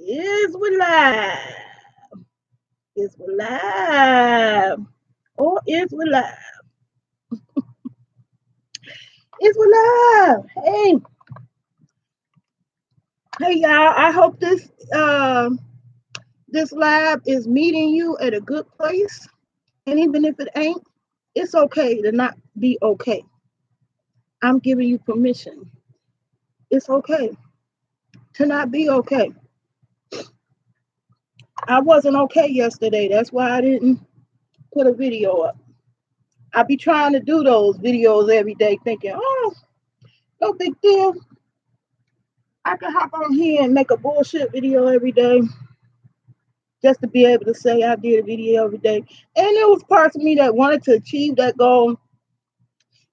Is we live? Is we live? Or is we live? Is we live? Hey y'all. I hope this live is meeting you at a good place. And even if it ain't, it's okay to not be okay. I'm giving you permission. It's okay to not be okay. I wasn't okay yesterday. That's why I didn't put a video up. I be trying to do those videos every day, thinking, oh, no big deal. I can hop on here and make a bullshit video every day just to be able to say I did a video every day. And there was parts of me that wanted to achieve that goal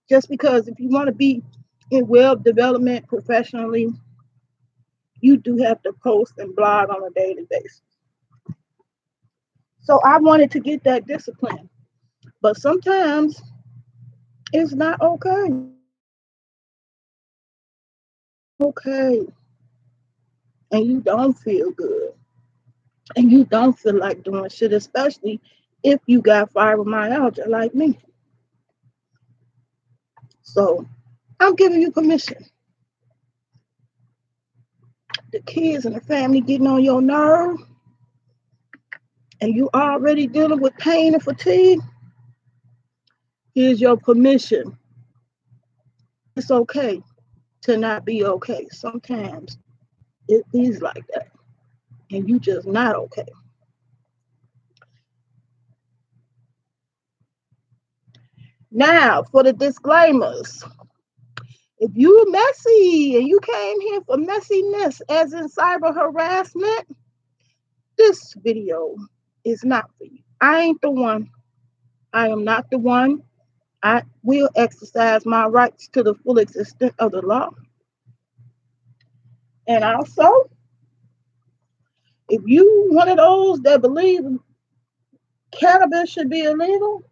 just because if you want to be in web development professionally, you do have to post and blog on a daily basis. So I wanted to get that discipline. But sometimes it's not okay. Okay. And you don't feel good. And you don't feel like doing shit, especially if you got fibromyalgia like me. So I'm giving you permission. The kids and the family getting on your nerve, and you already dealing with pain and fatigue. Here's your permission. It's okay to not be okay. Sometimes it is like that, and you just not okay. Now for the disclaimers. If you messy and you came here for messiness, as in cyber harassment, this video is not for you. I ain't the one. I am not the one. I will exercise my rights to the full extent of the law. And also, if you one of those that believe cannabis should be illegal,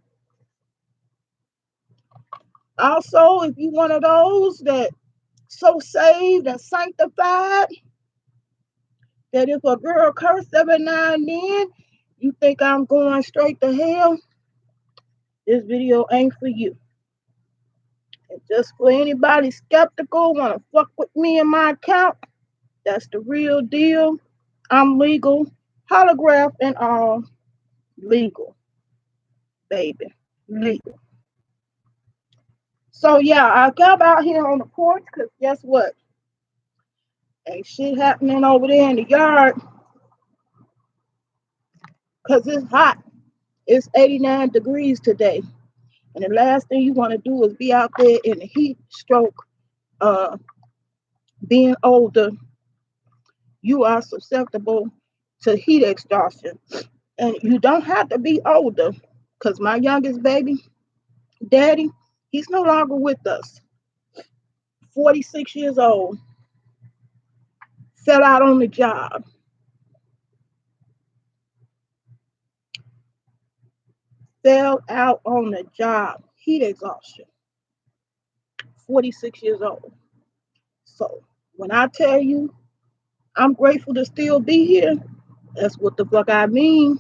also if you one of those that so saved and sanctified that if a girl curse every now and then, you think I'm going straight to hell, this video ain't for you. And just for anybody skeptical, want to fuck with me and my account, that's the real deal. I'm legal, holograph and all, legal, baby, legal. So yeah, I come out here on the porch because guess what? Ain't shit happening over there in the yard because it's hot. It's 89 degrees today. And the last thing you want to do is be out there in the heat stroke. Being older, you are susceptible to heat exhaustion. And you don't have to be older because my youngest baby, daddy, he's no longer with us. 46 years old, fell out on the job. Fell out on the job. Heat exhaustion. 46 years old. So when I tell you I'm grateful to still be here, that's what the fuck I mean.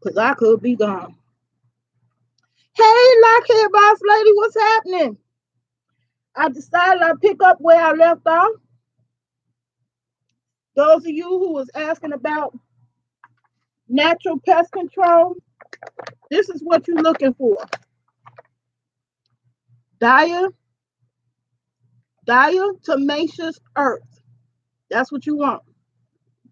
Because I could be gone. Hey, lockhead boss lady, what's happening? I decided I'd pick up where I left off. Those of you who was asking about natural pest control, this is what you're looking for. Diatomaceous earth. That's what you want.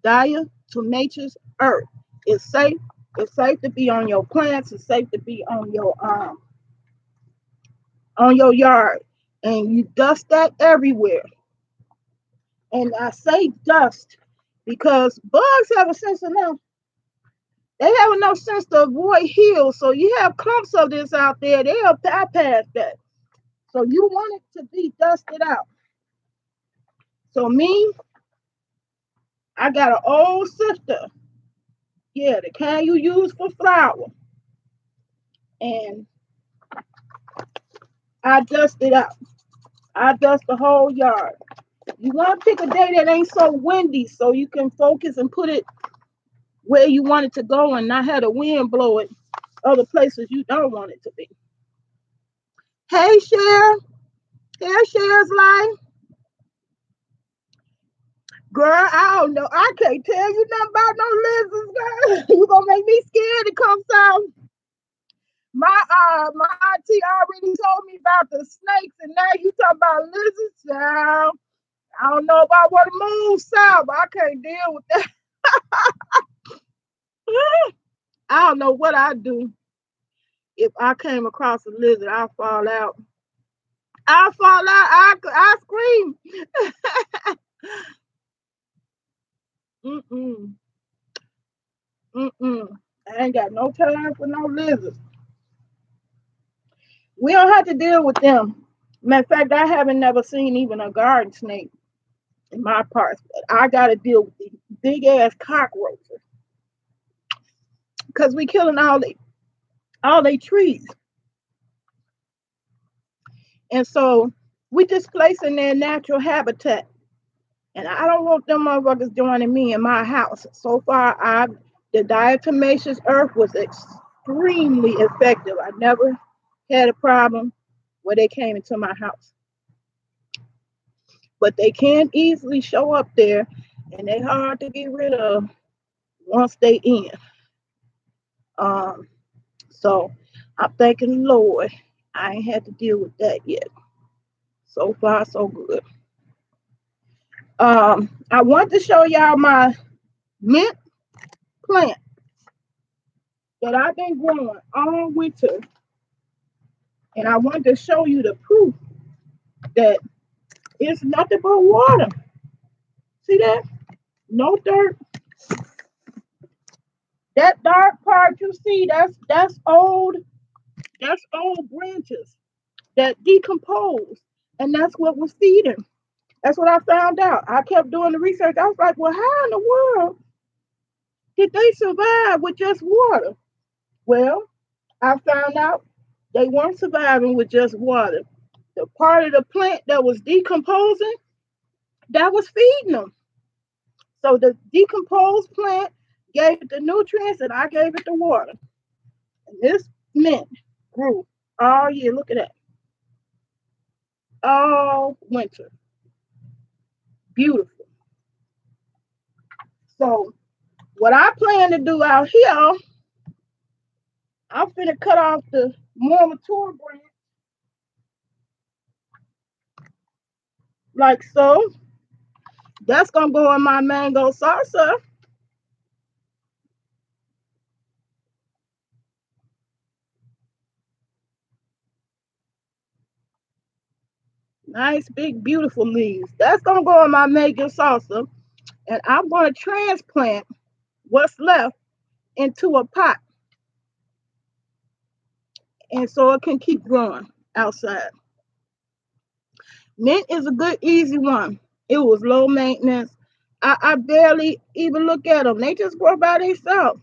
Diatomaceous earth. It's safe. It's safe to be on your plants. It's safe to be on your yard. And you dust that everywhere. And I say dust because bugs have a sense of now. They have enough sense to avoid hills. So you have clumps of this out there, they'll bypass that. So you want it to be dusted out. So me, I got an old sister. Yeah, the kind you use for flour. And I dust it out. I dust the whole yard. You want to pick a day that ain't so windy so you can focus and put it where you want it to go and not have the wind blow it other places you don't want it to be. Hey, Cher. Hey, Cher's life. Girl, I don't know. I can't tell you nothing about no lizards, girl. You gonna make me scared to come south. My auntie already told me about the snakes, and now you talk about lizards, child. I don't know if I want to move south. I can't deal with that. I don't know what I'd do if I came across a lizard. I'll fall out. I'll fall out. I scream. Mm-mm. Mm-mm. I ain't got no time for no lizards. We don't have to deal with them. Matter of fact, I haven't never seen even a garden snake in my parts. But I got to deal with these big ass cockroaches because we killing all they trees, and so we displacing their natural habitat. And I don't want them motherfuckers joining me in my house. So far, the diatomaceous earth was extremely effective. I never had a problem where they came into my house. But they can easily show up there, and they're hard to get rid of once they in. Um, so I'm thanking the Lord I ain't had to deal with that yet. So far, so good. I want to show y'all my mint plant that I've been growing all winter. And I wanted to show you the proof that it's nothing but water. See that? No dirt. That dark part you see, that's old branches that decompose. And that's what was feeding. That's what I found out. I kept doing the research. I was like, well, how in the world did they survive with just water? Well, I found out they weren't surviving with just water. The part of the plant that was decomposing, that was feeding them. So the decomposed plant gave it the nutrients and I gave it the water. And this mint grew all year. Look at that. All winter. Beautiful. So what I plan to do out here, I'm finna cut off the more mature branch like so. That's gonna go in my mango salsa. Nice, big, beautiful leaves. That's gonna go in my mango salsa. And I'm gonna transplant what's left into a pot. And so it can keep growing outside. Mint is a good, easy one. It was low maintenance. I barely even look at them. They just grow by themselves.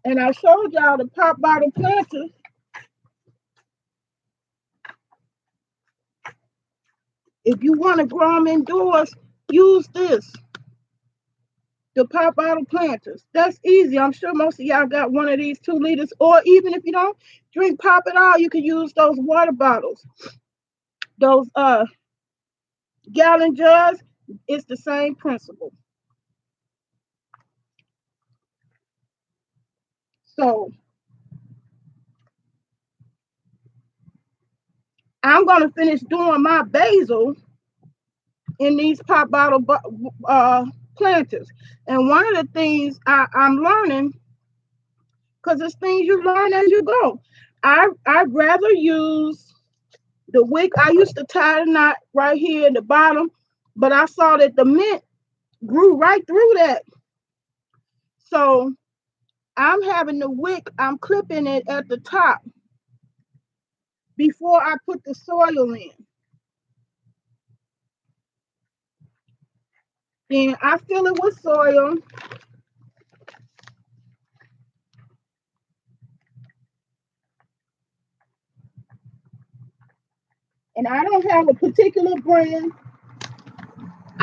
And I showed y'all the pop bottle planters. If you want to grow them indoors, use this, the pop bottle planters. That's easy. I'm sure most of y'all got one of these 2 liters. Or even if you don't drink pop at all, you can use those water bottles. Those gallon jugs, it's the same principle. So I'm going to finish doing my basil in these pop bottle planters. And one of the things I'm learning, because it's things you learn as you go, I'd rather use the wick. I used to tie the knot right here in the bottom, but I saw that the mint grew right through that. So I'm having the wick, I'm clipping it at the top before I put the soil in. Then I fill it with soil. And I don't have a particular brand.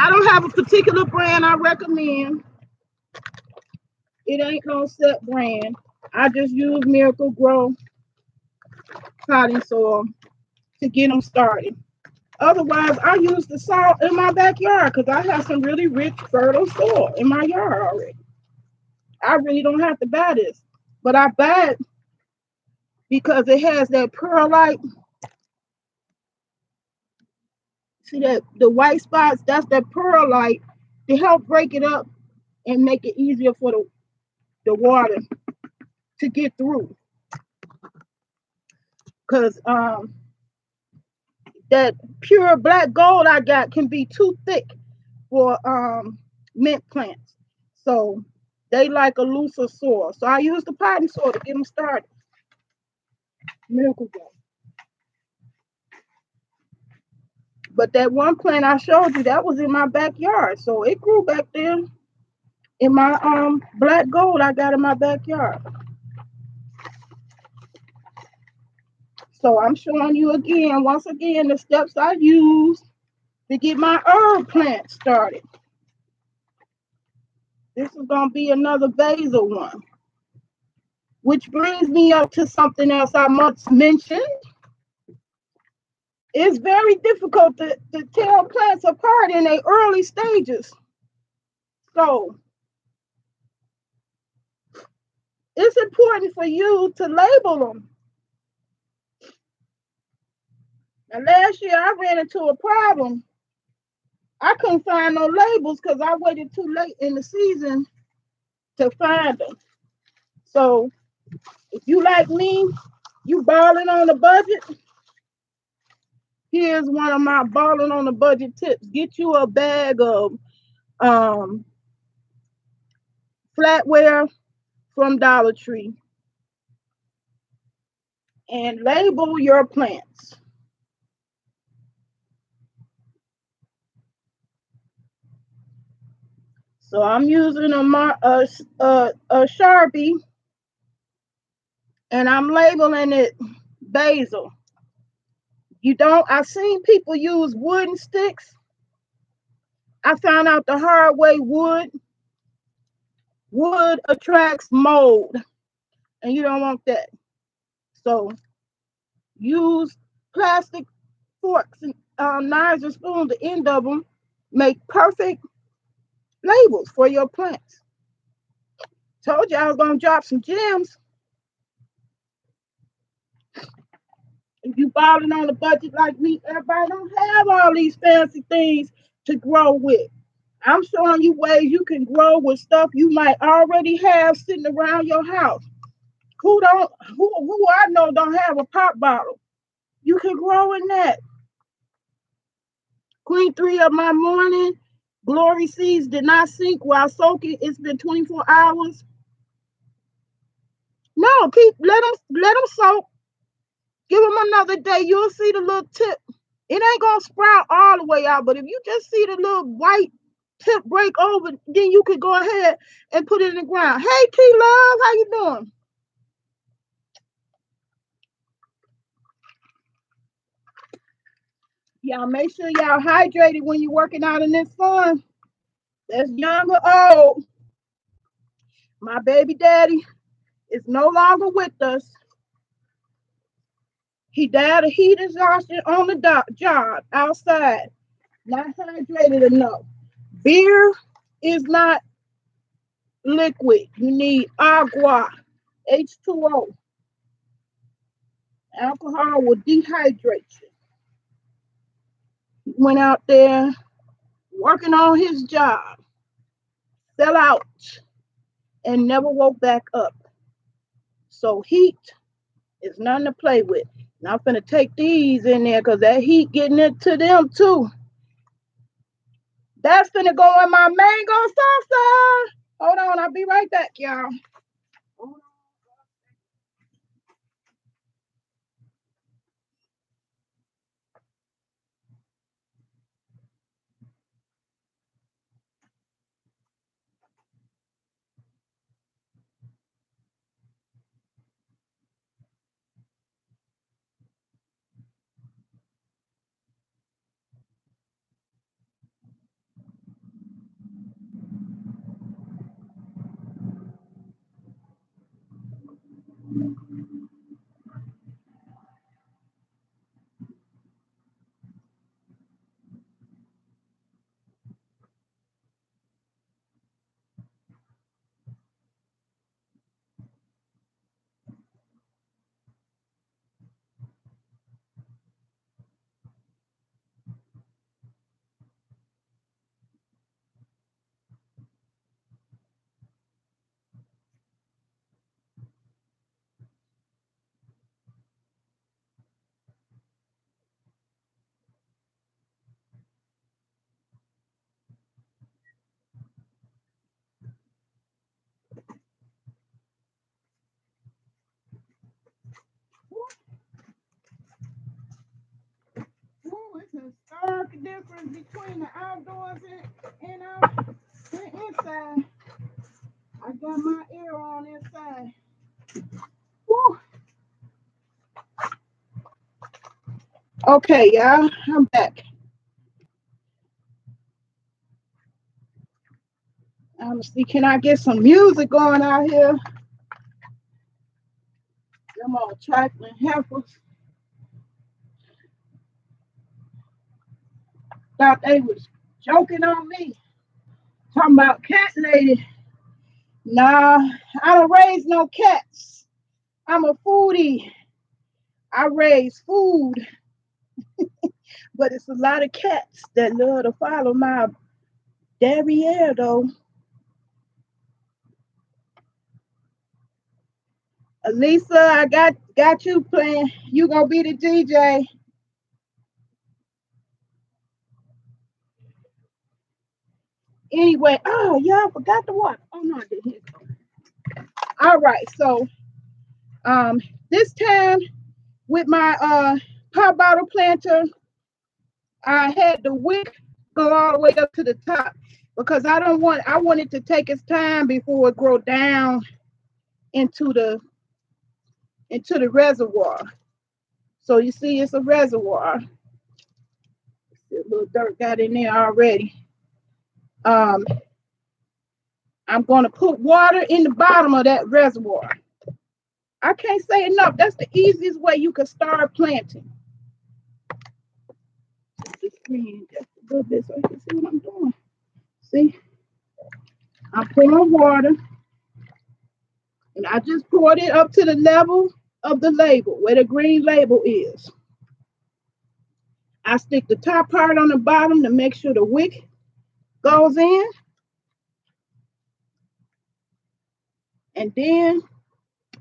I don't have a particular brand I recommend. It ain't no set brand. I just use Miracle Grow potting soil to get them started. Otherwise, I use the salt in my backyard because I have some really rich, fertile soil in my yard already. I really don't have to buy this, but I buy it because it has that perlite. See that the white spots? That's that perlite to help break it up and make it easier for the water to get through. Because that pure black gold I got can be too thick for mint plants. So they like a looser soil. So I use the potting soil to get them started. Miracle Grow. But that one plant I showed you, that was in my backyard. So it grew back there in my black gold I got in my backyard. So I'm showing you again, once again, the steps I use to get my herb plant started. This is going to be another basil one, which brings me up to something else I must mention. It's very difficult to tell plants apart in their early stages. So it's important for you to label them. Now, last year I ran into a problem. I couldn't find no labels because I waited too late in the season to find them. So if you like me, you balling on the budget, here's one of my balling on the budget tips. Get you a bag of um, flatware from Dollar Tree and label your plants. So I'm using a Sharpie and I'm labeling it basil. You don't, I've seen people use wooden sticks. I found out the hard way wood attracts mold and you don't want that. So use plastic forks and knives and spoons, the end of them make perfect labels for your plants. Told you I was going to drop some gems. If you balling on a budget like me, everybody don't have all these fancy things to grow with. I'm showing you ways you can grow with stuff you might already have sitting around your house. Who I know don't have a pop bottle? You can grow in that. Queen 3 of my morning glory seeds did not sink while soaking. It's been 24 hours. No, let them soak. Give them another day. You'll see the little tip. It ain't gonna sprout all the way out, but if you just see the little white tip break over, then you could go ahead and put it in the ground. Hey, T Love, how you doing? Y'all make sure y'all hydrated when you're working out in this sun. That's young or old. My baby daddy is no longer with us. He died of heat exhaustion on the job outside, not hydrated enough. Beer is not liquid. You need agua, H2O. Alcohol will dehydrate you. He went out there working on his job, fell out, and never woke back up. So heat is nothing to play with. Now I'm gonna take these in there because that heat getting into them too. That's gonna go in my mango salsa. Hold on, I'll be right back, y'all. difference between the outdoors and the inside. I got my ear on inside. Woo. Okay, y'all, I'm back. Honestly, can I get some music going out here? Them old trifling heifers. Thought they was joking on me. Talking about cat lady. Nah, I don't raise no cats. I'm a foodie. I raise food, but it's a lot of cats that love to follow my derriere though. Elisa, I got you playing. You gonna be the DJ. Anyway, oh yeah, I forgot to watch. Oh no, I didn't. All right, so um this time with my pop bottle planter, I had the wick go all the way up to the top because I want it to take its time before it grow down into the reservoir. So you see it's a reservoir. A little dirt got in there already. Um I'm gonna put water in the bottom of that reservoir. I can't say enough. That's the easiest way you can start planting. The screen just a little bit so you can see what I'm doing. See, I'm pouring water and I just poured it up to the level of the label where the green label is. I stick the top part on the bottom to make sure the wick goes in, and then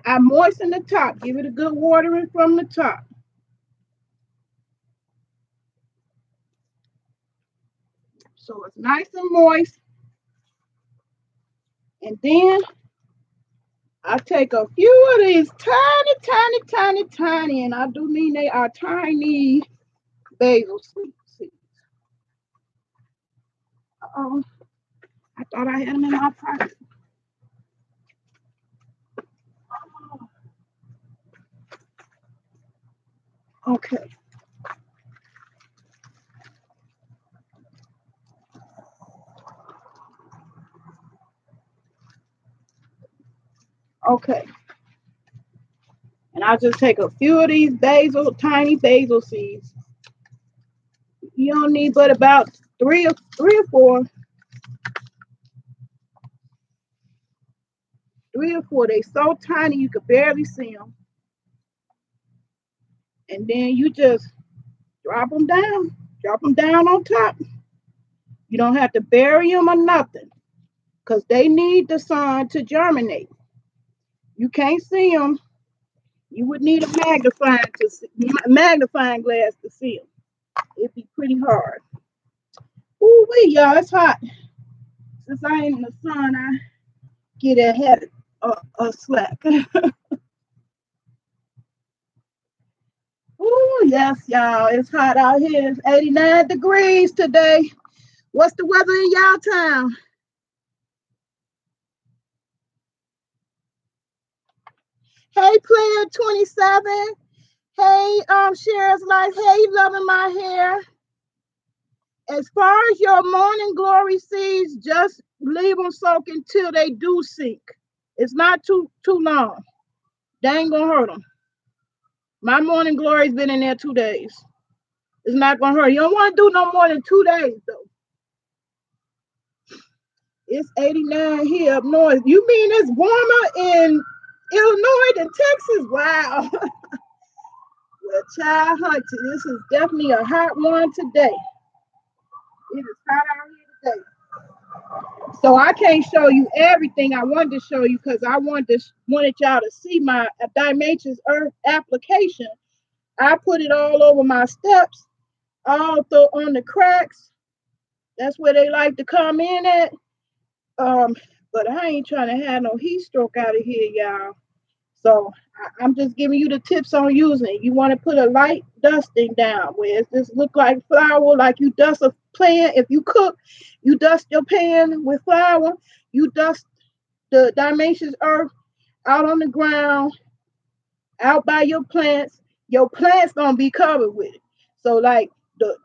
I moisten the top, give it a good watering from the top. So it's nice and moist. And then I take a few of these tiny, and I do mean they are tiny basil seeds. Oh, I thought I had them in my pocket. Okay. Okay. And I just take a few of these tiny basil seeds. You don't need but about three or four. Three or four. They so tiny you could barely see them. And then you just drop them down. Drop them down on top. You don't have to bury them or nothing because they need the sun to germinate. You can't see them. You would need a magnifying glass to see them. It'd be pretty hard. Ooh wee, y'all, it's hot. Since I ain't in the sun, I get ahead of slack. Ooh, yes, y'all, it's hot out here. It's 89 degrees today. What's the weather in y'all town? Hey, player 27. Hey, Cher's Life. Hey, loving my hair. As far as your morning glory seeds, just leave them soak until they do sink. It's not too long. They ain't gonna hurt them. My morning glory's been in there 2 days. It's not gonna hurt. You don't want to do no more than 2 days though. It's 89 here up north. You mean it's warmer in Illinois than Texas? Wow. Well, child hunting, this is definitely a hot one today. It is hot out here today. So I can't show you everything I wanted to show you because I wanted y'all to see my Dimensions Earth application. I put it all over my steps, all on the cracks. That's where they like to come in at. But I ain't trying to have no heat stroke out of here, y'all. So I'm just giving you the tips on using it. You want to put a light dusting down where it just look like flour, like you dust a pan. If you cook, you dust your pan with flour. You dust the dimensions earth out on the ground, out by your plants gonna be covered with it. So like the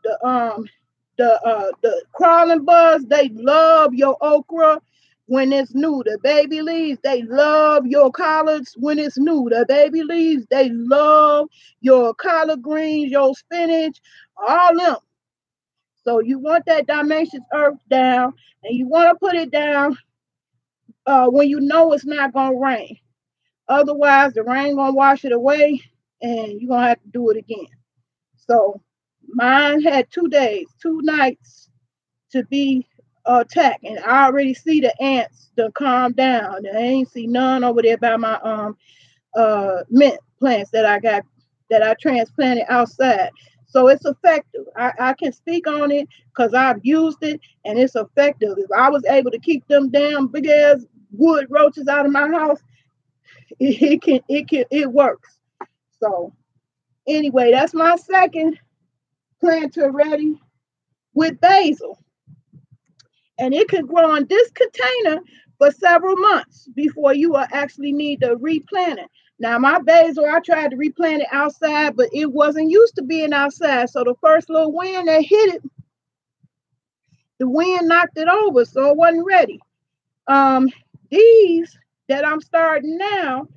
crawling bugs, they love your okra when it's new. The baby leaves, they love your collards when it's new. The baby leaves, they love your collard greens, your spinach, all them. So you want that dimensions earth down, and you want to put it down when you know it's not gonna rain. Otherwise, the rain gonna wash it away, and you're gonna have to do it again. So mine had 2 days, 2 nights to be attacked, and I already see the ants to calm down. I ain't see none over there by my mint plants that I got that I transplanted outside. So it's effective. I can speak on it because I've used it and it's effective. If I was able to keep them damn big ass wood roaches out of my house, it works. So anyway, that's my second planter ready with basil. And it can grow in this container for several months before you will actually need to replant it. Now, my basil, I tried to replant it outside, but it wasn't used to being outside. So the first little wind that hit it, the wind knocked it over, so it wasn't ready. Um, these that I'm starting now,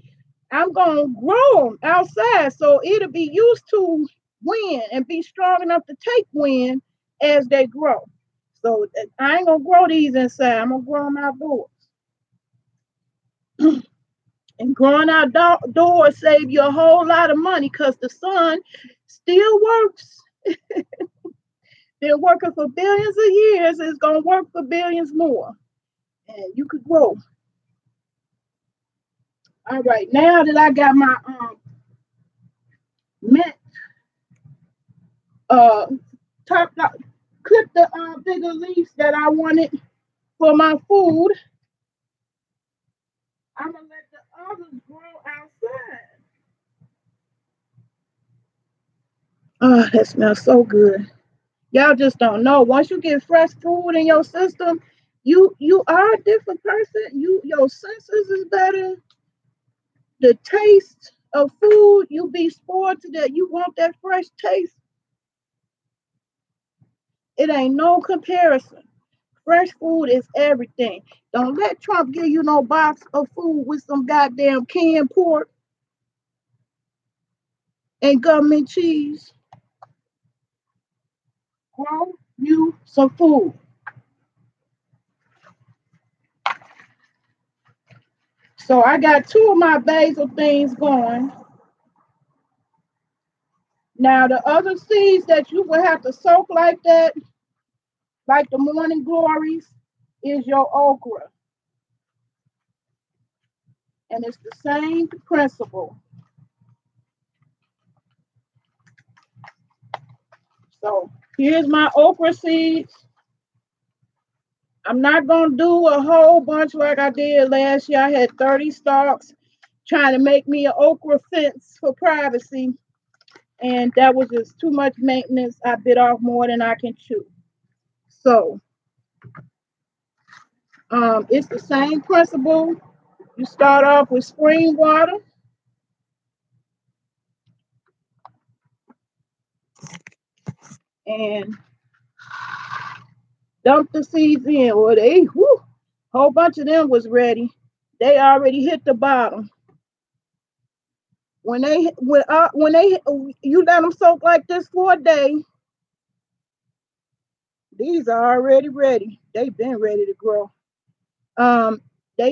I'm gonna grow them outside, so it'll be used to wind and be strong enough to take wind as they grow. So I ain't gonna grow these inside. I'm gonna grow them outdoors. And growing outdoors save you a whole lot of money because the sun still works. Been working for billions of years. It's gonna work for billions more, and you could grow. All right, now that I got my mint uh top clip the bigger leaves that I wanted for my food, I'm gonna let the others grow outside. Oh, that smells so good. Y'all just don't know. Once you get fresh food in your system, you are a different person. Your senses is better. The taste of food, you be spoiled to that. You want that fresh taste. It ain't no comparison. Fresh food is everything. Don't let Trump give you no box of food with some goddamn canned pork and government cheese. Grow you some food. So I got two of my basil things going. Now the other seeds that you will have to soak like that, like the morning glories, is your okra. And it's the same principle. So here's my okra seeds. I'm not gonna do a whole bunch like I did last year. I had 30 stalks trying to make me an okra fence for privacy. And that was just too much maintenance. I bit off more than I can chew. So it's the same principle. You start off with spring water and dump the seeds in. Well, whole bunch of them was ready. They already hit the bottom. When they you let them soak like this for a day, these are already ready. They've been ready to grow. Um,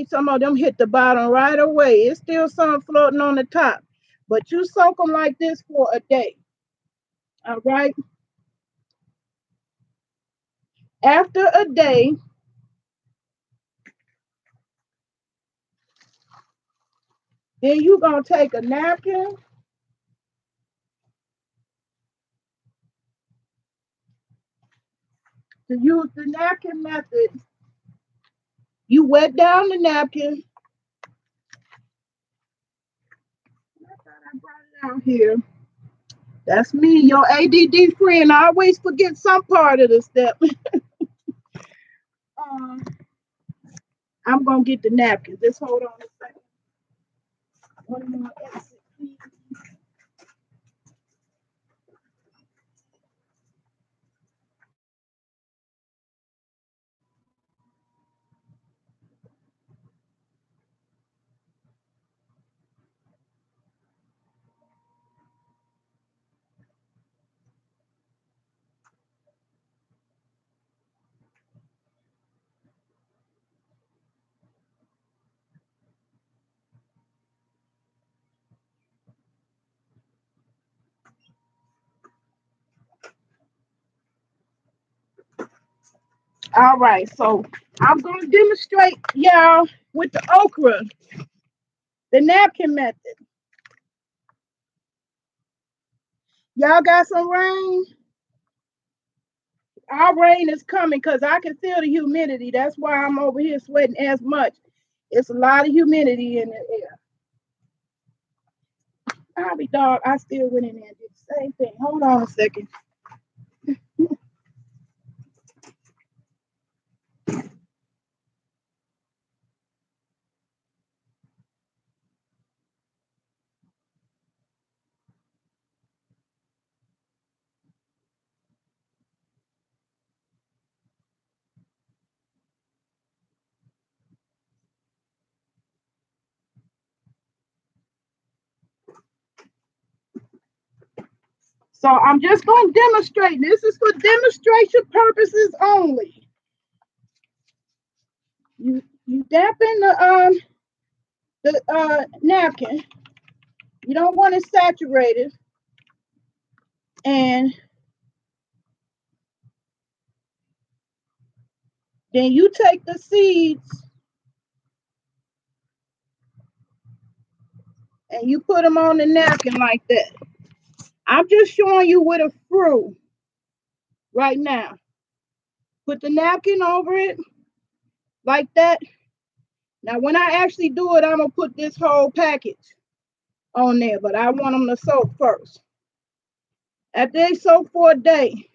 some of them hit the bottom right away. It's still some floating on the top, but you soak them like this for a day. All right. After a day, then you gonna take a napkin. To use the napkin method, you wet down the napkin out here. That's me, your ADD friend. I always forget some part of the step. Um, I'm gonna get the napkins. Just hold on a second. One more exit, please. All right, so I'm gonna demonstrate y'all with the okra, the napkin method. Y'all got some rain? Our rain is coming because I can feel the humidity. That's why I'm over here sweating as much. It's a lot of humidity in the air. I'll be dog. I still went in there and did the same thing. Hold on a second. So I'm just going to demonstrate. This is for demonstration purposes only. You dampen the napkin. You don't want it saturated, and then you take the seeds and you put them on the napkin like that. I'm just showing you with a fruit right now. Put the napkin over it like that. Now, when I actually do it, I'm going to put this whole package on there, but I want them to soak first. After they soak for a day,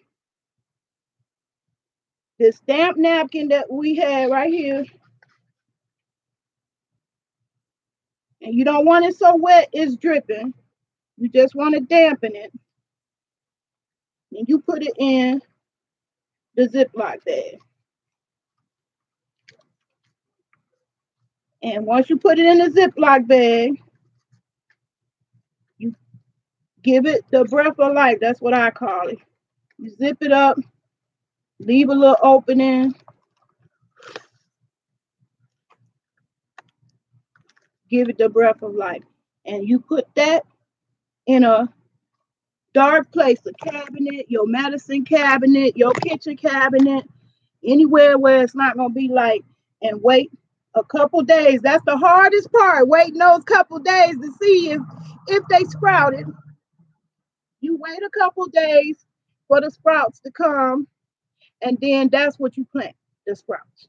this damp napkin that we have right here, and you don't want it so wet it's dripping. You just want to dampen it. And you put it in the Ziploc bag. And once you put it in the Ziploc bag, you give it the breath of life. That's what I call it. You zip it up, leave a little opening, give it the breath of life. And you put that in a dark place, a cabinet, your medicine cabinet, your kitchen cabinet, anywhere where it's not going to be light, and wait a couple days. That's the hardest part, waiting those couple days to see if they sprouted. You wait a couple days for the sprouts to come, and then that's what you plant, the sprouts.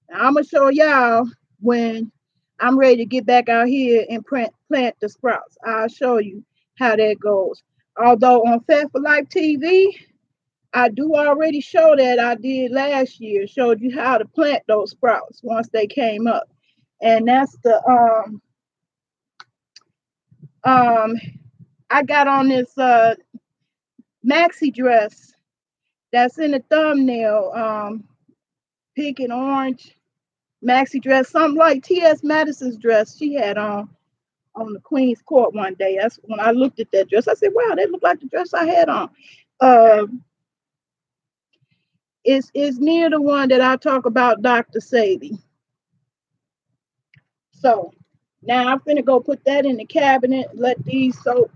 Now, I'm going to show y'all when I'm ready to get back out here and plant the sprouts. I'll show you how that goes. Although on Fat for Life TV, I do already show that I did last year, showed you how to plant those sprouts once they came up. And that's the um I got on this maxi dress that's in the thumbnail, pink and orange maxi dress, something like T.S. Madison's dress she had on the Queen's Court one day. That's when I looked at that dress. I said, wow, that looked like the dress I had on. Uh, it's near the one that I talk about, Dr. Sadie. So now I'm finna go put that in the cabinet, let these soak.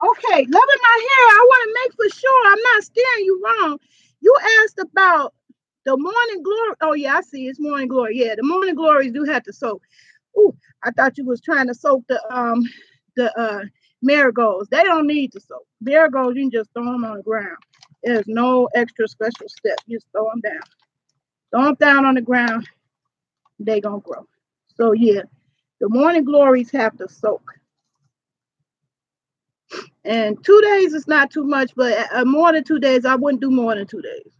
Okay, loving my hair. I want to make for sure I'm not steering you wrong. You asked about the morning glory. Oh yeah, I see. It's morning glory. Yeah, the morning glories do have to soak. Ooh, I thought you was trying to soak the marigolds. They don't need to soak. Marigolds, you can just throw them on the ground. There's no extra special step. You just throw them down. Throw them down on the ground. They gonna grow. So yeah, the morning glories have to soak. And 2 days is not too much, but more than 2 days, I wouldn't do more than 2 days.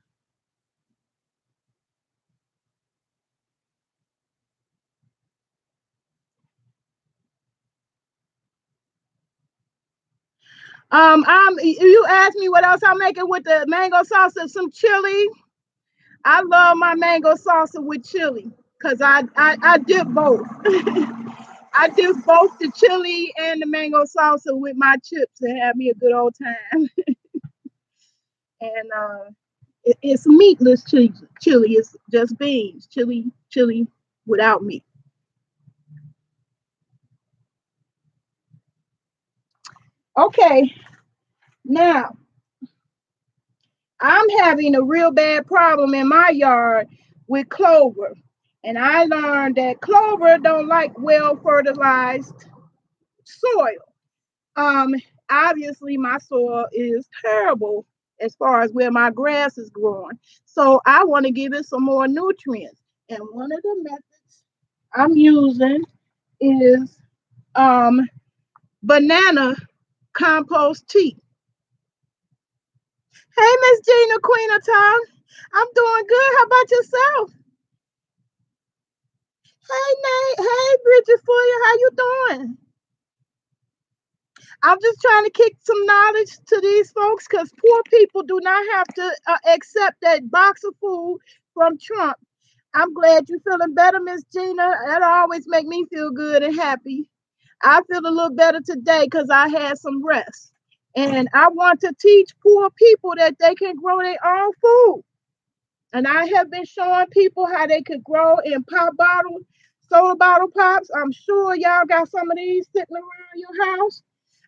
You asked me what else I'm making with the mango salsa, some chili. I love my mango salsa with chili because I dip both. I dip both the chili and the mango salsa with my chips and have me a good old time. And it's meatless chili. Chili. It's just beans. Chili without meat. Okay, now I'm having a real bad problem in my yard with clover. And I learned that clover don't like well fertilized soil. Um, Obviously my soil is terrible as far as where my grass is growing. So I want to give it some more nutrients. And one of the methods I'm using is um banana compost tea. Hey Miss Gina, Queen of Town. I'm doing good. How about yourself? Hey Nate, hey Bridget Fuller, how you doing? I'm just trying to kick some knowledge to these folks because poor people do not have to accept that box of food from Trump. I'm glad you're feeling better, Miss Gina. That always make me feel good and happy. I feel a little better today because I had some rest. And I want to teach poor people that they can grow their own food. And I have been showing people how they could grow in pop bottles, soda bottle pops. I'm sure y'all got some of these sitting around your house.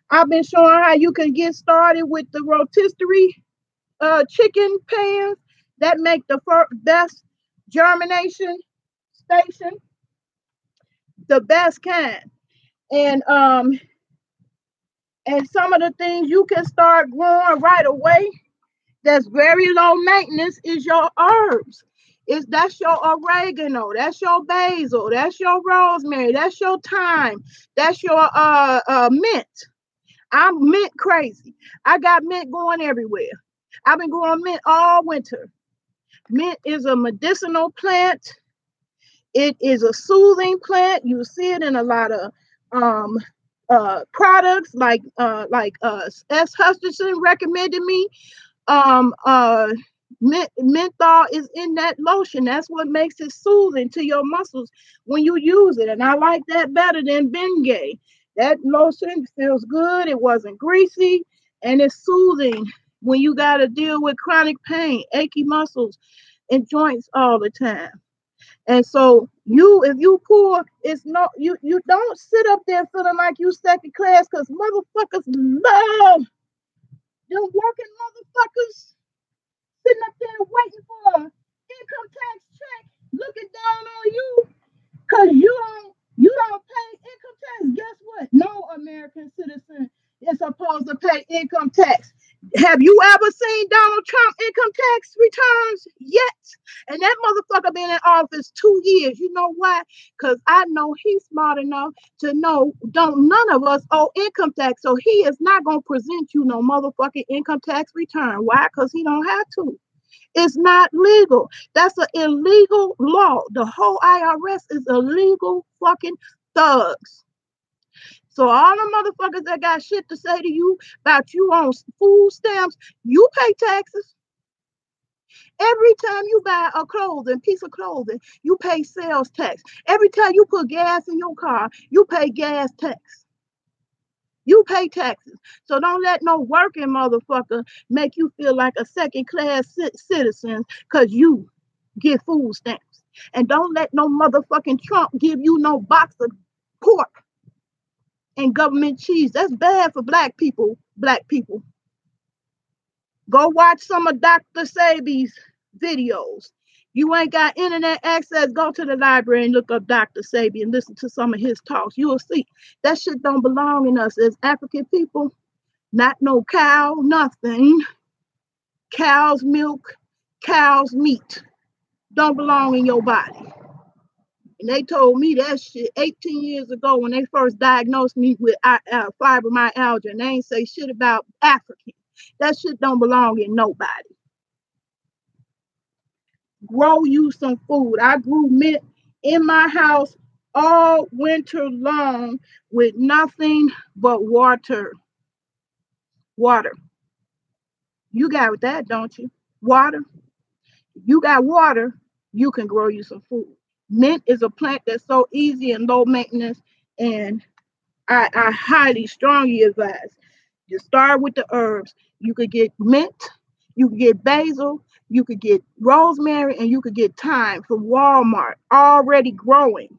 I've been showing how you can get started with the rotisserie chicken pans that make the best germination station, the best kind. And and some of the things you can start growing right away that's very low maintenance is your herbs. That's your oregano, that's your basil, that's your rosemary, that's your thyme, that's your mint. I'm mint crazy. I got mint going everywhere. I've been growing mint all winter. Mint is a medicinal plant. It is a soothing plant. You see it in a lot of um, products like S. Hutchinson recommended me. Menthol is in that lotion. That's what makes it soothing to your muscles when you use it. And I like that better than Bengay. That lotion feels good. It wasn't greasy and it's soothing when you got to deal with chronic pain, achy muscles, and joints all the time. And so if you poor, it's no you don't sit up there feeling like you second class because motherfuckers love them working motherfuckers sitting up there waiting for an income tax check, looking down on you because you don't pay income tax. Guess what? No American citizen is supposed to pay income tax. Have you ever seen Donald Trump income tax returns yet? And that motherfucker been in office 2 years. You know why? Because I know he's smart enough to know don't none of us owe income tax. So he is not gonna present you no motherfucking income tax return. Why? Because he don't have to. It's not legal. That's an illegal law. The whole IRS is illegal fucking thugs. So all the motherfuckers that got shit to say to you about you on food stamps, you pay taxes. Every time you buy a piece of clothing, you pay sales tax. Every time you put gas in your car, you pay gas tax. You pay taxes. So don't let no working motherfucker make you feel like a second class citizen because you get food stamps. And don't let no motherfucking Trump give you no box of pork and government cheese. That's bad for black people. Black people. Go watch some of Dr. Sebi's videos. You ain't got internet access, go to the library and look up Dr. Sebi and listen to some of his talks. You will see that shit don't belong in us as African people. Not no cow, nothing. Cow's milk, cow's meat don't belong in your body. And they told me that shit 18 years ago when they first diagnosed me with fibromyalgia. And they ain't say shit about African. That shit don't belong in nobody. Grow you some food. I grew mint in my house all winter long with nothing but water. Water. You got that, don't you? Water. You got water, you can grow you some food. Mint is a plant that's so easy and low maintenance, and I highly, strongly advise you start with the herbs. You could get mint, you could get basil, you could get rosemary, and you could get thyme from Walmart, already growing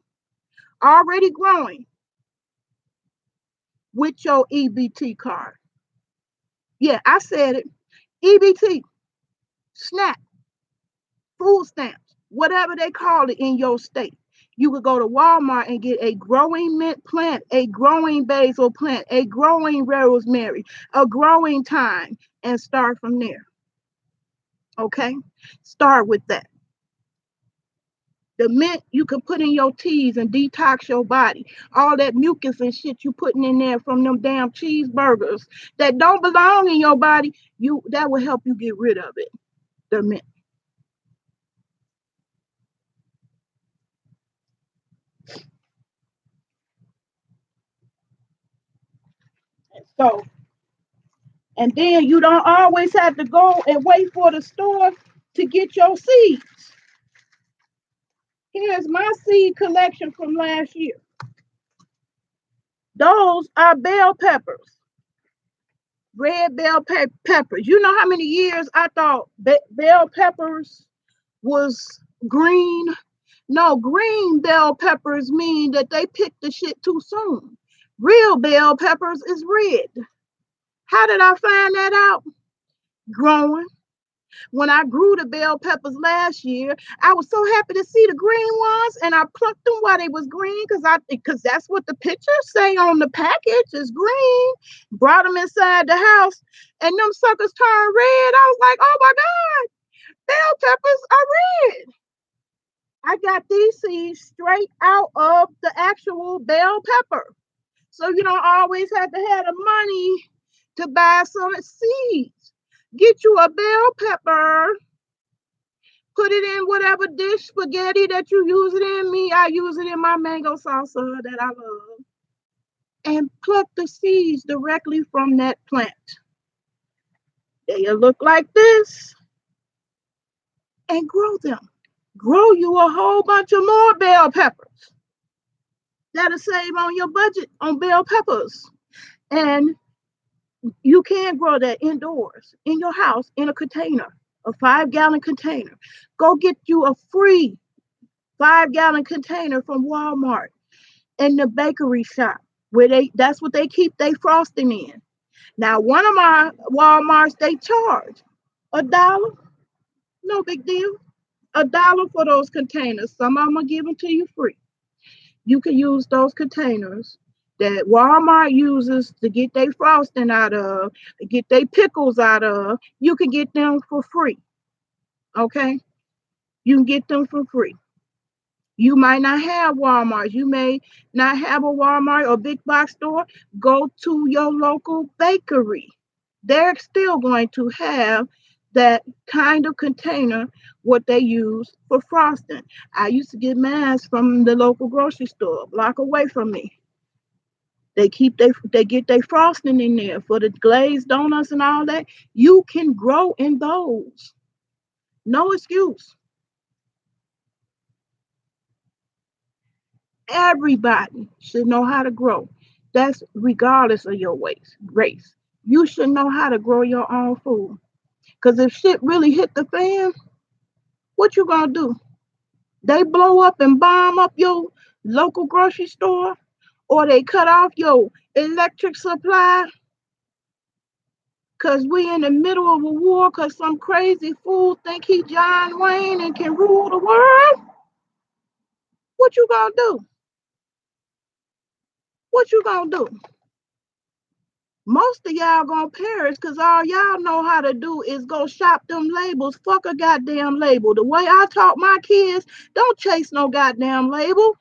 with your EBT card. Yeah, I said it. EBT, SNAP, food stamps, whatever they call it in your state. You could go to Walmart and get a growing mint plant, a growing basil plant, a growing rosemary, a growing thyme, and start from there. Okay? Start with that. The mint you can put in your teas and detox your body. All that mucus and shit you putting in there from them damn cheeseburgers that don't belong in your body, that will help you get rid of it. The mint. So, and then you don't always have to go and wait for the store to get your seeds. Here's my seed collection from last year. Those are bell peppers, red peppers. You know how many years I thought bell peppers was green? No, green bell peppers mean that they picked the shit too soon. Real bell peppers is red. How did I find that out? Growing. When I grew the bell peppers last year, I was so happy to see the green ones, and I plucked them while they was green because that's what the pictures say on the package is green. Brought them inside the house, and them suckers turned red. I was like, oh my God, bell peppers are red. I got these seeds straight out of the actual bell pepper. So you don't always have to have the money to buy some seeds. Get you a bell pepper, put it in whatever dish spaghetti that you use it in. Me, I use it in my mango salsa that I love. And pluck the seeds directly from that plant. They'll look like this. And grow them. Grow you a whole bunch of more bell peppers. That'll save on your budget on bell peppers. And you can grow that indoors, in your house, in a container, a 5-gallon container. Go get you a free 5-gallon container from Walmart in the bakery shop where that's what they keep their frosting in. Now, one of my Walmarts, they charge $1. No big deal. $1 for those containers. Some of them will give them to you free. You can use those containers that Walmart uses to get their frosting out of, to get their pickles out of. You can get them for free. Okay? You can get them for free. You might not have Walmart. You may not have a Walmart or big box store. Go to your local bakery. They're still going to have that kind of container what they use for frosting. I used to get mine from the local grocery store a block away from me. They get their frosting in there for the glazed donuts and all that. You can grow in those. No excuse. Everybody should know how to grow. That's regardless of your race. You should know how to grow your own food. Because if shit really hit the fan, what you gonna do? They blow up and bomb up your local grocery store, or they cut off your electric supply. because we in the middle of a war because some crazy fool think he John Wayne and can rule the world? What you gonna do? What you gonna do? Most of y'all gonna perish because all y'all know how to do is go shop them labels. Fuck a goddamn label. The way I taught my kids, don't chase no goddamn label.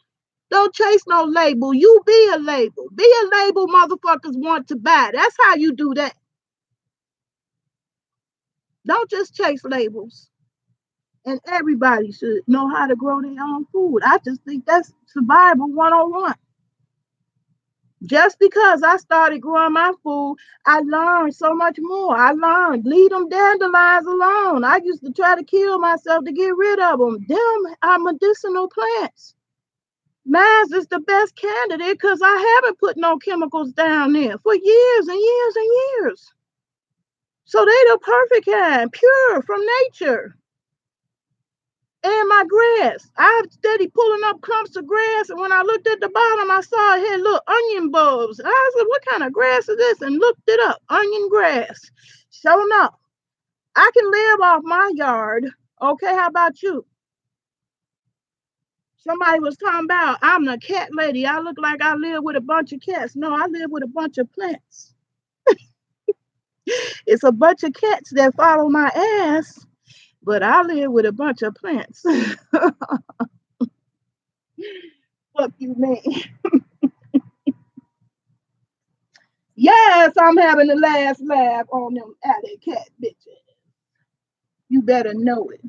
Don't chase no label. You be a label. Be a label motherfuckers want to buy. That's how you do that. Don't just chase labels. And everybody should know how to grow their own food. I just think that's survival 101. Just because I started growing my food, I learned so much more. I learned, leave them dandelions alone. I used to try to kill myself to get rid of them. Them are medicinal plants. Mine is the best candidate because I haven't put no chemicals down there for years and years and years. So they the perfect kind, pure from nature. And my grass. I was steady pulling up clumps of grass, and when I looked at the bottom, I saw it had little onion bulbs. I said, "What kind of grass is this?" And looked it up. Onion grass. Sure enough, I can live off my yard. Okay, how about you? Somebody was talking about I'm the cat lady. I look like I live with a bunch of cats. No, I live with a bunch of plants. It's a bunch of cats that follow my ass, but I live with a bunch of plants. Fuck you, man. Yes, I'm having the last laugh on them alley cat bitches. You better know it.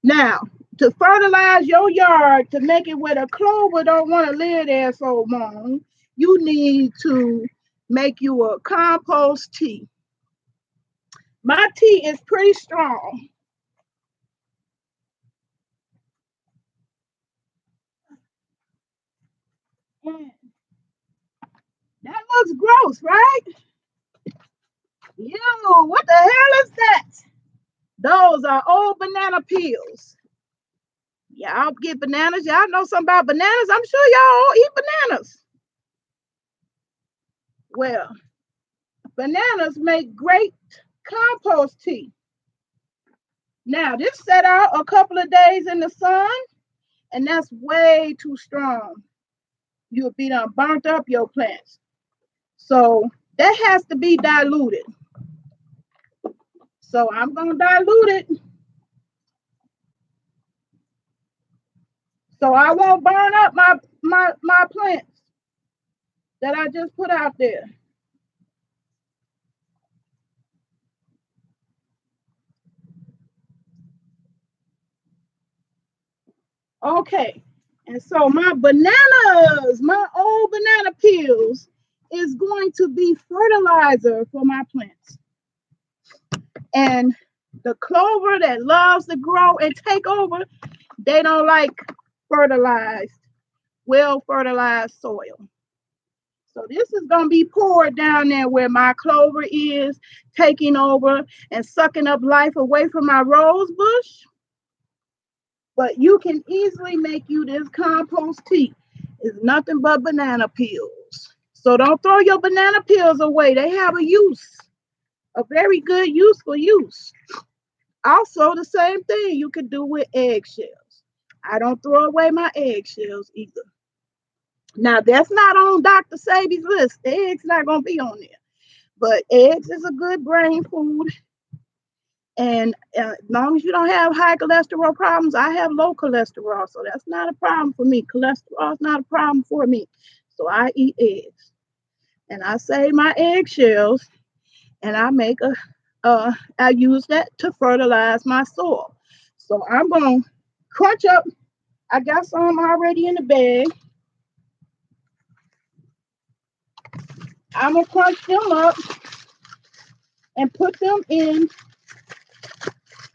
Now, to fertilize your yard to make it where the clover don't want to live there so long, you need to make you a compost tea. My tea is pretty strong. And that looks gross, right? Ew, what the hell is that? Those are old banana peels. Y'all get bananas. Y'all know something about bananas. I'm sure y'all all eat bananas. Well, bananas make great compost tea. Now, this set out a couple of days in the sun, and that's way too strong. You'll be done burnt up your plants. So that has to be diluted. So I'm gonna dilute it so I won't burn up my plants that I just put out there. Okay. And so my bananas, my old banana peels, is going to be fertilizer for my plants. And the clover that loves to grow and take over, they don't like fertilized, well fertilized soil. So this is going to be poured down there where my clover is, taking over and sucking up life away from my rose bush. But you can easily make you this compost tea. It's nothing but banana peels. So don't throw your banana peels away. They have a use, a very good useful use. Also, the same thing you could do with eggshells. I don't throw away my eggshells either. Now, that's not on Dr. Sabi's list. Eggs not going to be on there. But eggs is a good brain food. And as long as you don't have high cholesterol problems, I have low cholesterol. So that's not a problem for me. Cholesterol is not a problem for me. So I eat eggs. And I save my eggshells and I make I use that to fertilize my soil. So I'm going to crunch up. I got some already in the bag. I'm going to crunch them up and put them in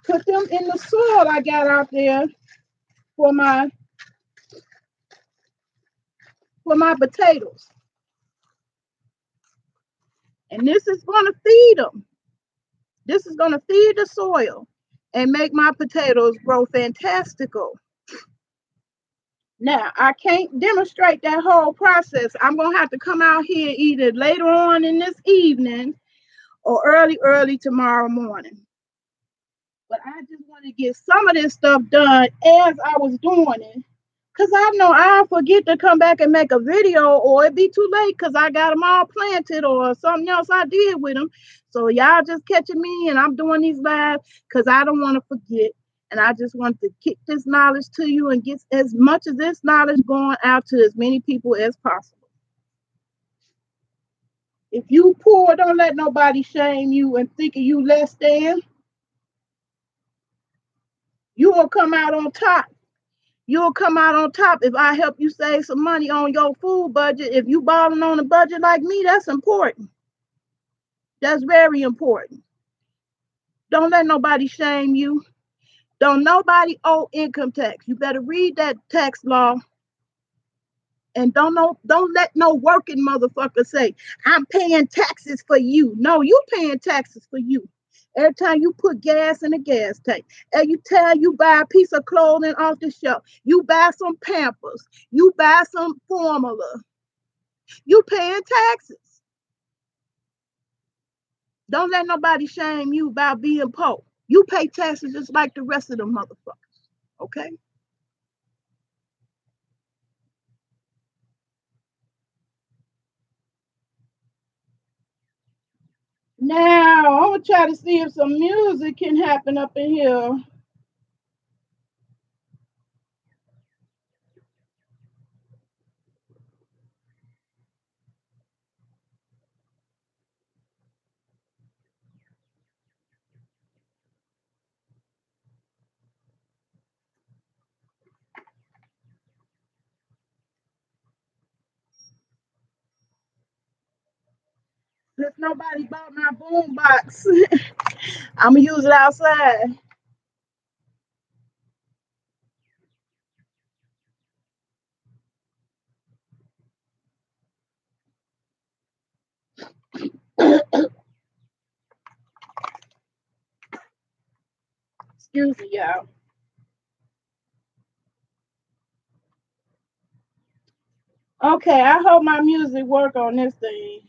the soil I got out there for my potatoes. And this is going to feed them. This is going to feed the soil and make my potatoes grow fantastical. Now, I can't demonstrate that whole process. I'm going to have to come out here either later on in this evening or early tomorrow morning. But I just want to get some of this stuff done as I was doing it. Because I know I'll forget to come back and make a video, or it be too late because I got them all planted or something else I did with them. So y'all just catching me and I'm doing these live because I don't want to forget. And I just want to kick this knowledge to you and get as much of this knowledge going out to as many people as possible. If you poor, don't let nobody shame you and think of you less than. You will come out on top. You'll come out on top if I help you save some money on your food budget. If you balling on a budget like me, that's important. That's very important. Don't let nobody shame you. Don't nobody owe income tax. You better read that tax law. And don't let no working motherfucker say, I'm paying taxes for you. No, you paying taxes for you. Every time you put gas in a gas tank, every time you buy a piece of clothing off the shelf, you buy some Pampers, you buy some formula, you paying taxes. Don't let nobody shame you about being poor. You pay taxes just like the rest of them motherfuckers. Okay? Now, I'm gonna try to see if some music can happen up in here. Since nobody bought my boom box, I'm gonna use it outside. Excuse me, y'all. Okay, I hope my music work on this thing.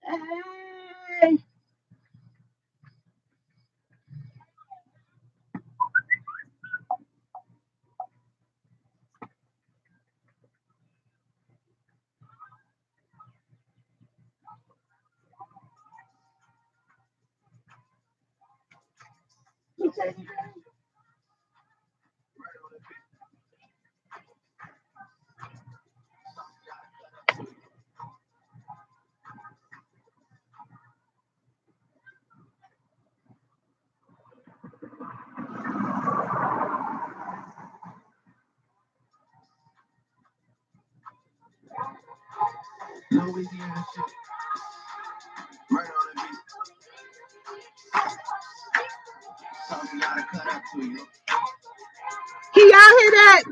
Hey. Can y'all hear that?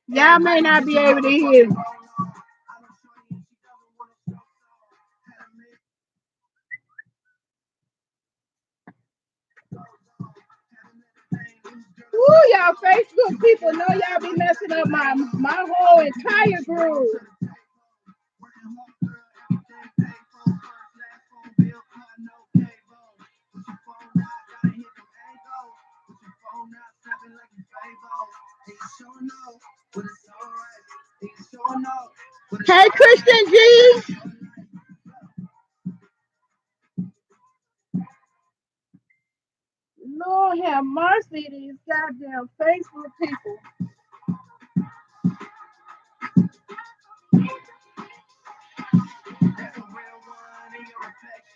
Y'all may not be able to hear. Ooh, y'all Facebook people know y'all be messing up my whole entire groove. Hey, Christian G. Lord have mercy, these goddamn Facebook people.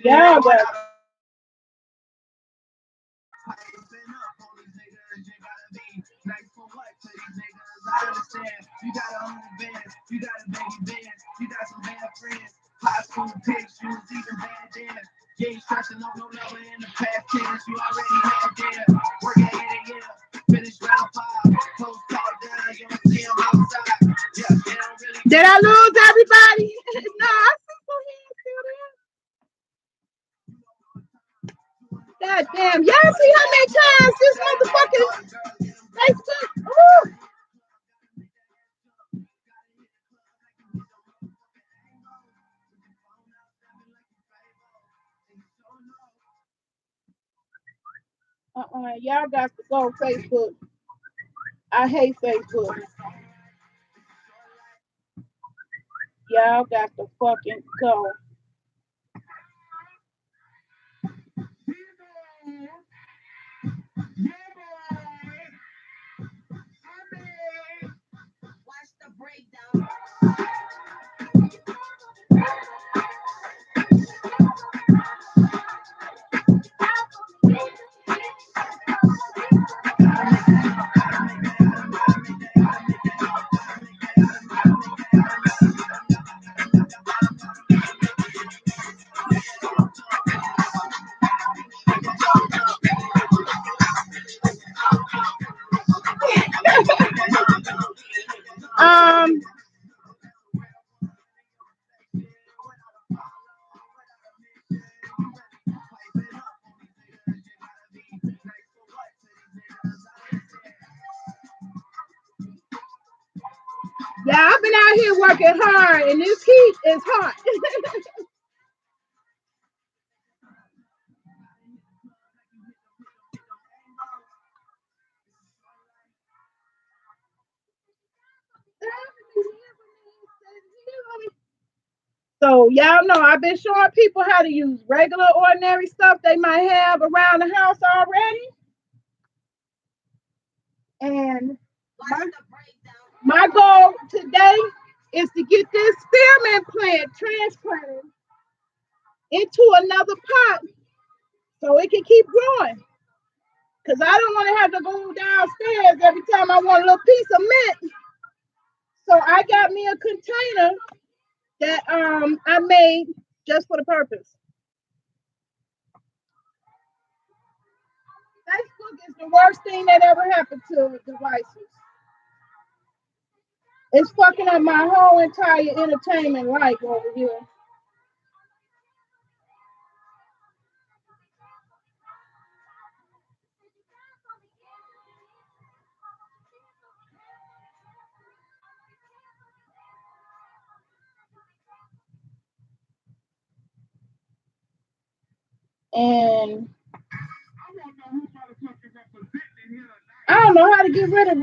Yeah, but Did I lose everybody? No, I see some hands still there. God damn. Y'all see how many times this motherfucking Facebook? Ooh. Y'all got to go Facebook. I hate Facebook. Y'all got to fucking go. Um, yeah, I've been out here working hard, and this heat is hot. So y'all know I've been showing people how to use regular, ordinary stuff they might have around the house already. And my goal today is to get this spearmint plant transplanted into another pot so it can keep growing. Because I don't want to have to go downstairs every time I want a little piece of mint. So I got me a container that I made just for the purpose. Facebook is the worst thing that ever happened to devices. It's fucking up my whole entire entertainment life over here. And I don't know how to get rid of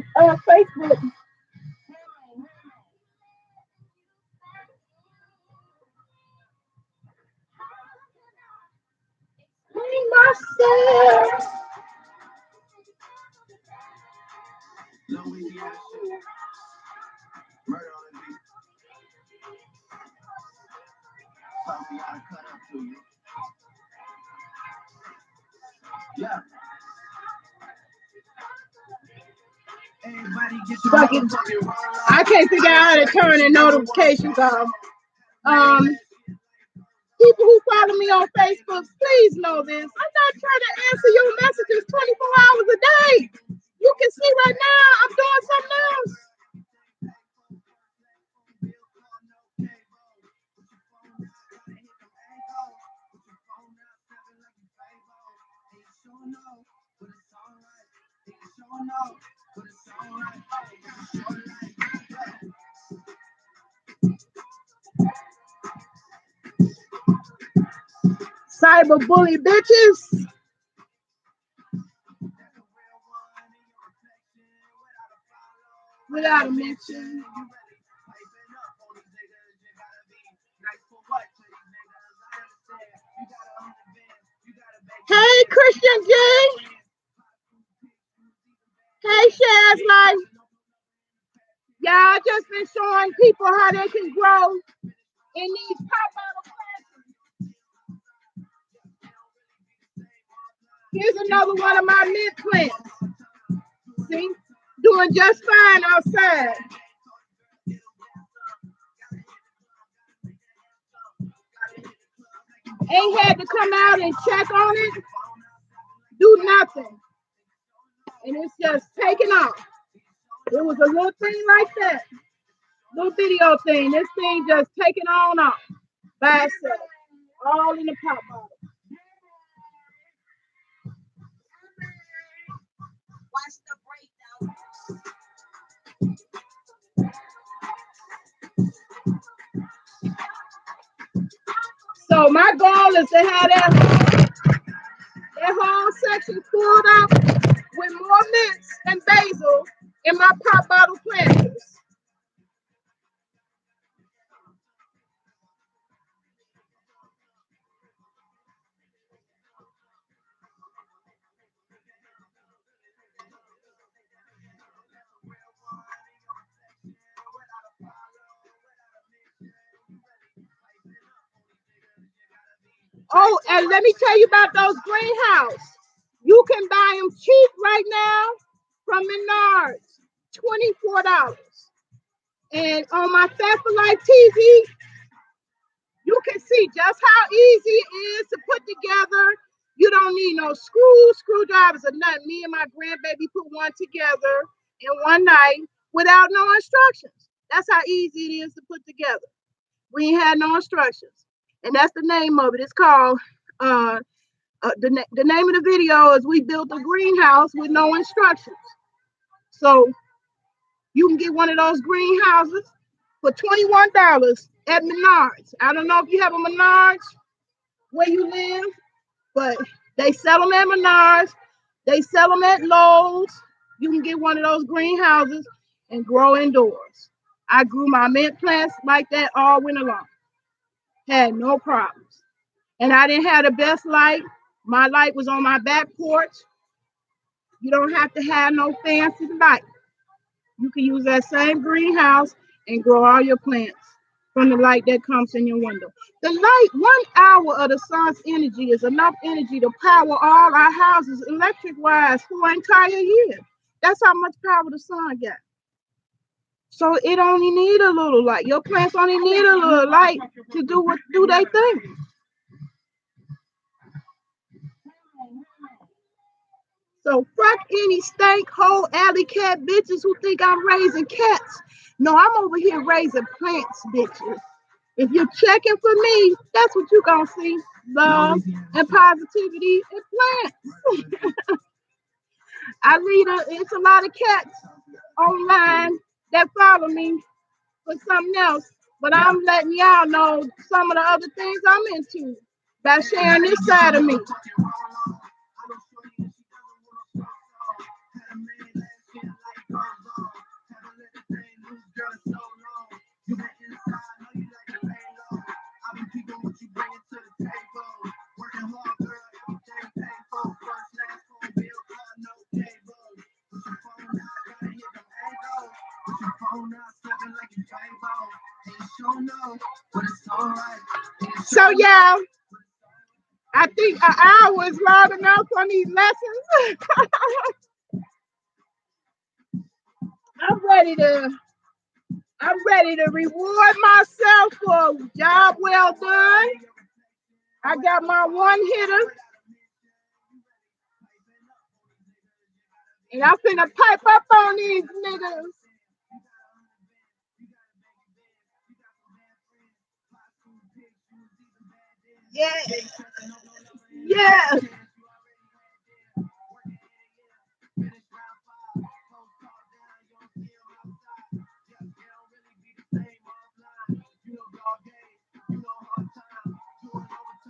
Facebook. Me, myself. I can't figure out how to turn the notifications off. People who follow me on Facebook, please know this. I'm not trying to answer your messages 24 hours a day. You can see right now I'm doing something else. Cyber bully bitches. Without a mention. Hey, Christian J. Hey, Shaz Life. Yeah, I just been showing people how they can grow in these pop bottle plants. Here's another one of my mint plants. See, doing just fine outside. Ain't had to come out and check on it. Do nothing. And it's just taking off. It was a little thing like that, little video thing. This thing just taking on off by itself, all in the pop bottle. So my goal is to have that whole section filled up with more mints and basil in my pop bottle planters. Oh, and let me tell you about those greenhouses. You can buy them cheap right now from Menards, $24. And on my Fat for Life TV, you can see just how easy it is to put together. You don't need no screwdrivers or nothing. Me and my grandbaby put one together in one night without no instructions. That's how easy it is to put together. We ain't had no instructions. And that's the name of it. It's called, the name of the video is We Built a Greenhouse with No Instructions. So you can get one of those greenhouses for $21 at Menards. I don't know if you have a Menards where you live, but they sell them at Menards. They sell them at Lowe's. You can get one of those greenhouses and grow indoors. I grew my mint plants like that all winter long. Had no problems. And I didn't have the best light. My light was on my back porch. You don't have to have no fancy light. You can use that same greenhouse and grow all your plants from the light that comes in your window. The light, 1 hour of the sun's energy is enough energy to power all our houses electric wise for an entire year. That's how much power the sun got. So it only need a little light. Your plants only need a little light to do their thing. So fuck any stank hole alley cat bitches who think I'm raising cats. No, I'm over here raising plants, bitches. If you're checking for me, that's what you're gonna see. Love and positivity and plants. It's a lot of cats online that follow me for something else, but I'm letting y'all know some of the other things I'm into by sharing this side of me. So yeah, I think an hour is long enough on these lessons. I'm ready to reward myself for a job well done. I got my one hitter. And I'm finna pipe up on these niggas. Yeah. Yeah.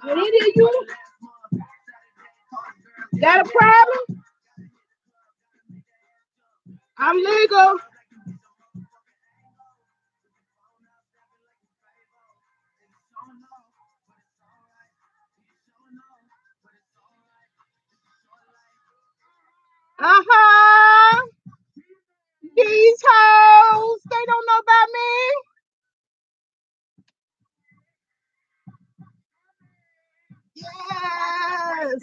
What is it, you? Got a problem? I'm legal. Uh-huh. These hoes, they don't know about me. Yes.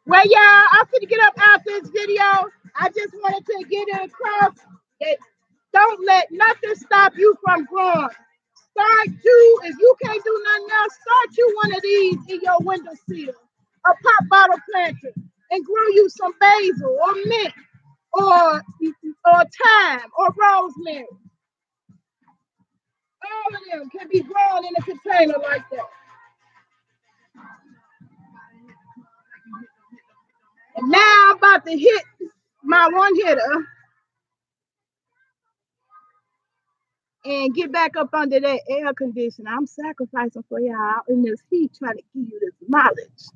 Well, y'all, I'm gonna get up out this video. I just wanted to get it across that don't let nothing stop you from growing. Start you, if you can't do nothing else, start you one of these in your windowsill, a pop bottle planter, and grow you some basil or mint or thyme or rosemary. All of them can be grown in a container like that. And now I'm about to hit my one hitter and get back up under that air conditioner. I'm sacrificing for y'all in this heat, trying to give you this knowledge.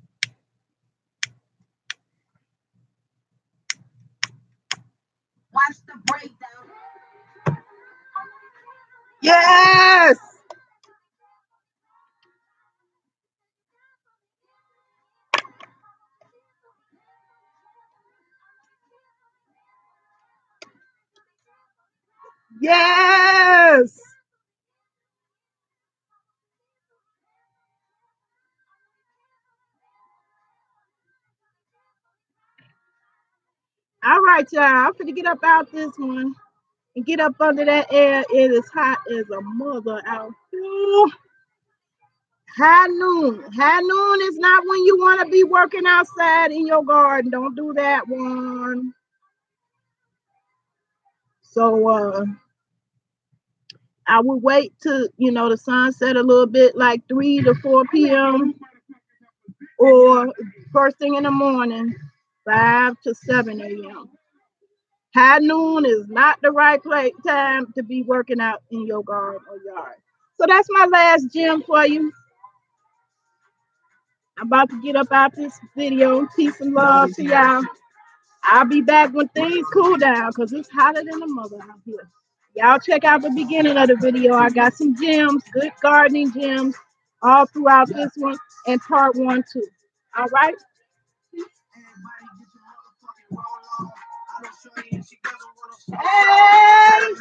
Watch the breakdown. Yes. Yes. All right, y'all. I'm gonna get up out this one and get up under that air. It is hot as a mother out here. High noon. High noon is not when you want to be working outside in your garden. Don't do that one. So I would wait to, the sun set a little bit like 3 to 4 p.m. or first thing in the morning, 5 to 7 a.m. High noon is not the right time to be working out in your garden or yard. So that's my last gem for you. I'm about to get up out this video. Peace and love to y'all. I'll be back when things cool down because it's hotter than a mother out here. Y'all check out the beginning of the video. I got some gems, good gardening gems, all throughout this one and part 1 too. All right. Hey!